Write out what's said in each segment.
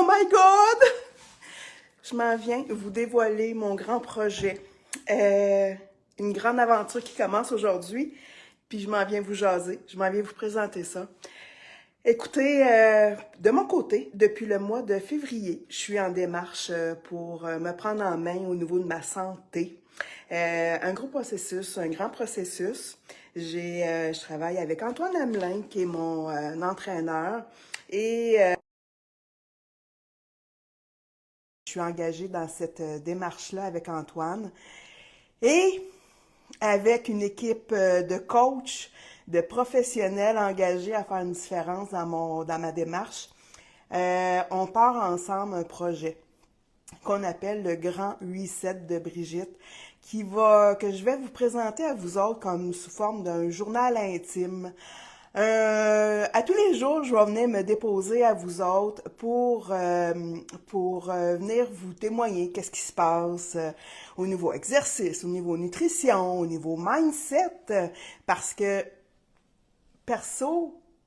Oh my God! Je m'en viens vous dévoiler mon grand projet. Une grande aventure qui commence aujourd'hui, puis je m'en viens vous jaser, je m'en viens vous présenter ça. Écoutez, de mon côté, depuis le mois de février, je suis en démarche pour me prendre en main au niveau de ma santé. Un gros processus, un grand processus. Je travaille avec Antoine Hamelin, qui est mon entraîneur, et je suis engagée dans cette démarche-là avec Antoine. Et avec une équipe de coachs, de professionnels engagés à faire une différence dans ma démarche, on part ensemble un projet qu'on appelle le Grand Reset de Brigitte, que je vais vous présenter à vous autres comme sous forme d'un journal intime. À tous les jours, je vais venir me déposer à vous autres pour venir vous témoigner qu'est-ce qui se passe au niveau exercice, au niveau nutrition, au niveau mindset, parce que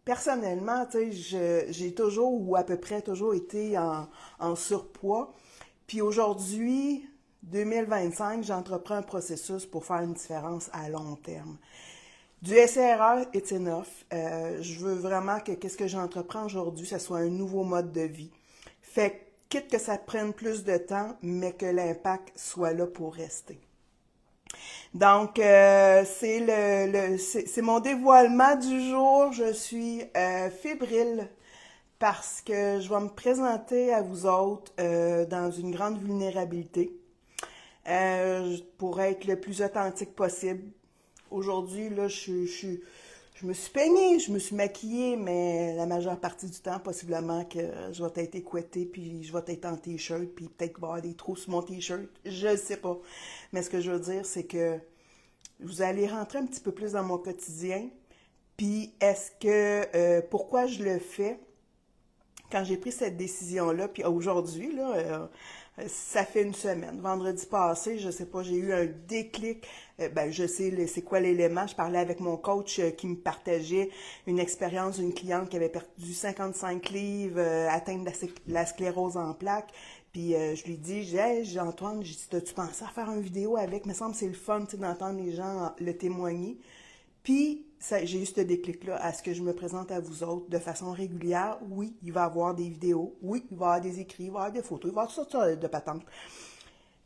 personnellement, tu sais, j'ai toujours ou à peu près toujours été en surpoids. Puis aujourd'hui, 2025, j'entreprends un processus pour faire une différence à long terme. Du SRR est enough. Je veux vraiment que qu'est-ce que j'entreprends aujourd'hui, ça soit un nouveau mode de vie. Fait que, quitte que ça prenne plus de temps, mais que l'impact soit là pour rester. Donc, c'est mon dévoilement du jour. Je suis fébrile parce que je vais me présenter à vous autres dans une grande vulnérabilité pour être le plus authentique possible. Aujourd'hui, là, je me suis peignée, je me suis maquillée, mais la majeure partie du temps, possiblement que je vais être écoutée, puis je vais être en t-shirt, puis peut-être qu'il va y avoir des trous sur mon t-shirt. Je ne sais pas. Mais ce que je veux dire, c'est que vous allez rentrer un petit peu plus dans mon quotidien. Puis pourquoi je le fais? Quand j'ai pris cette décision-là, puis aujourd'hui, là, ça fait une semaine. Vendredi passé, je sais pas, j'ai eu un déclic. Je sais c'est quoi l'élément. Je parlais avec mon coach qui me partageait une expérience d'une cliente qui avait perdu 55 livres, atteinte de la sclérose en plaques. Puis je lui dis, hey, Antoine, j'ai dit, t'as-tu pensé à faire une vidéo avec? Il me semble que c'est le fun d'entendre les gens le témoigner. Puis, j'ai eu ce déclic-là à ce que je me présente à vous autres de façon régulière. Oui, il va y avoir des vidéos. Oui, il va y avoir des écrits, il va y avoir des photos, il va y avoir toutes sortes de patentes.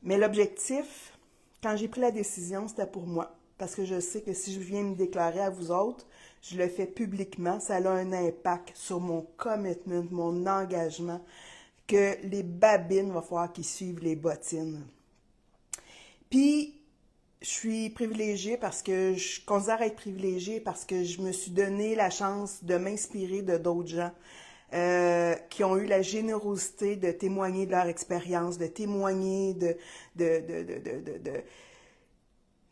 Mais l'objectif, quand j'ai pris la décision, c'était pour moi. Parce que je sais que si je viens me déclarer à vous autres, je le fais publiquement, ça a un impact sur mon commitment, mon engagement, que les babines, va falloir qu'ils suivent les bottines. Puis, je suis privilégiée parce que je considère être privilégiée parce que je me suis donné la chance de m'inspirer de d'autres gens qui ont eu la générosité de témoigner de leur expérience, de témoigner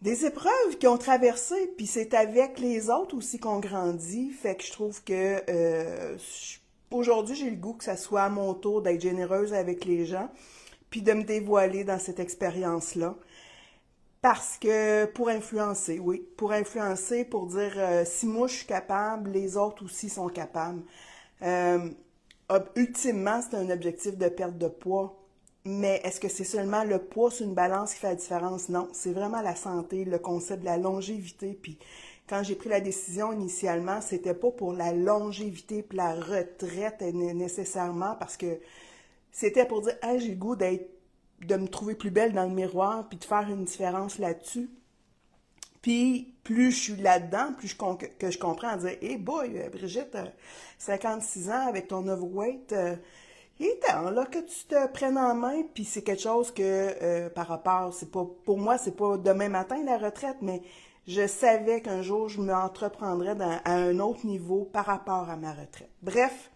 des épreuves qu'ils ont traversées. Puis c'est avec les autres aussi qu'on grandit. Fait que je trouve que aujourd'hui, j'ai le goût que ça soit à mon tour d'être généreuse avec les gens puis de me dévoiler dans cette expérience-là. Parce que pour influencer, oui, pour influencer, pour dire si moi je suis capable, les autres aussi sont capables. Euh, Ultimement, c'est un objectif de perte de poids. Mais est-ce que c'est seulement le poids sur une balance qui fait la différence? Non, c'est vraiment la santé, le concept de la longévité. Puis quand j'ai pris la décision initialement, c'était pas pour la longévité et la retraite nécessairement, parce que c'était pour dire, hey, j'ai le goût de me trouver plus belle dans le miroir, puis de faire une différence là-dessus. Puis, plus je suis là-dedans, que je comprends à dire, hey boy, Brigitte, 56 ans avec ton overweight, il est temps là, que tu te prennes en main, puis c'est quelque chose que, par rapport, c'est pas, pour moi, c'est pas demain matin la retraite, mais je savais qu'un jour, je m'entreprendrais à un autre niveau par rapport à ma retraite. Bref,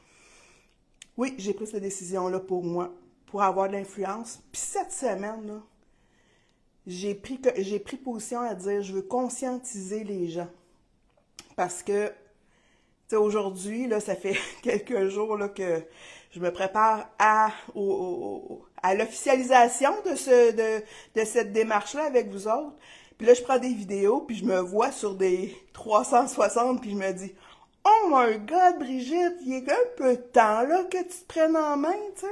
oui, j'ai pris cette décision-là pour moi, pour avoir de l'influence. Puis cette semaine, là, j'ai pris position à dire je veux conscientiser les gens. Parce que, tu sais, aujourd'hui, là, ça fait quelques jours là, que je me prépare à l'officialisation de cette démarche-là avec vous autres. Puis là, je prends des vidéos, puis je me vois sur des 360, puis je me dis Oh my God, Brigitte, il est un peu de temps là que tu te prennes en main, tu sais.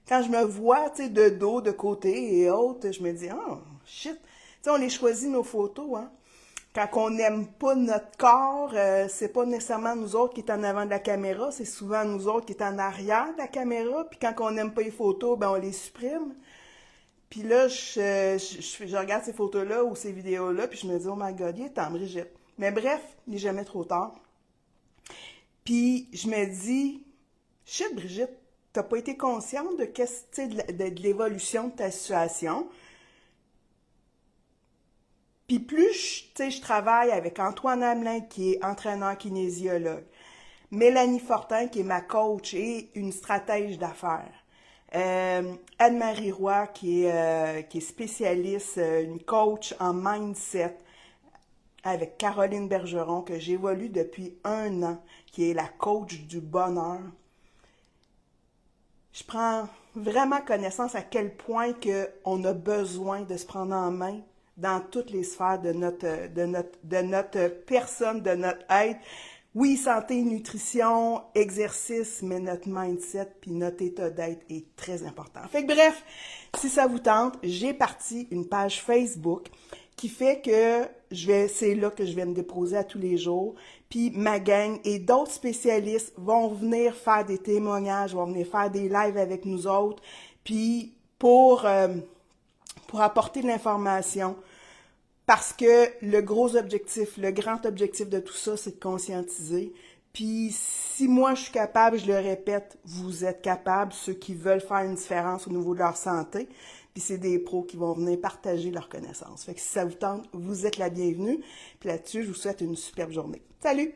Quand je me vois, tu sais, de dos, de côté et autres, je me dis, oh, shit. Tu sais, on les choisit nos photos, hein. Quand on n'aime pas notre corps, c'est pas nécessairement nous autres qui est en avant de la caméra, c'est souvent nous autres qui est en arrière de la caméra. Puis quand on n'aime pas les photos, ben on les supprime. Puis là, je regarde ces photos-là ou ces vidéos-là, puis je me dis, oh my God, il est temps, Brigitte. Mais bref, il n'est jamais trop tard. Puis je me dis, shit, Brigitte, t'as pas été consciente de, de l'évolution de ta situation. Puis plus, je travaille avec Antoine Hamelin, qui est entraîneur kinésiologue, Mélanie Fortin, qui est ma coach et une stratège d'affaires, Anne-Marie Roy, qui est spécialiste, une coach en mindset, avec Caroline Bergeron, que j'évolue depuis 1 an, qui est la coach du bonheur. Je prends vraiment connaissance à quel point on a besoin de se prendre en main dans toutes les sphères de notre personne, de notre être. Oui, santé, nutrition, exercice, mais notre mindset puis notre état d'être est très important. Fait que bref, si ça vous tente, j'ai parti une page Facebook qui fait que c'est là que je vais me déposer à tous les jours. Puis ma gang et d'autres spécialistes vont venir faire des témoignages, vont venir faire des lives avec nous autres, puis pour apporter de l'information. Parce que le gros objectif, le grand objectif de tout ça, c'est de conscientiser. Puis si moi je suis capable, je le répète, vous êtes capables, ceux qui veulent faire une différence au niveau de leur santé. Puis c'est des pros qui vont venir partager leurs connaissances. Fait que si ça vous tente, vous êtes la bienvenue. Puis là-dessus, je vous souhaite une superbe journée. Salut!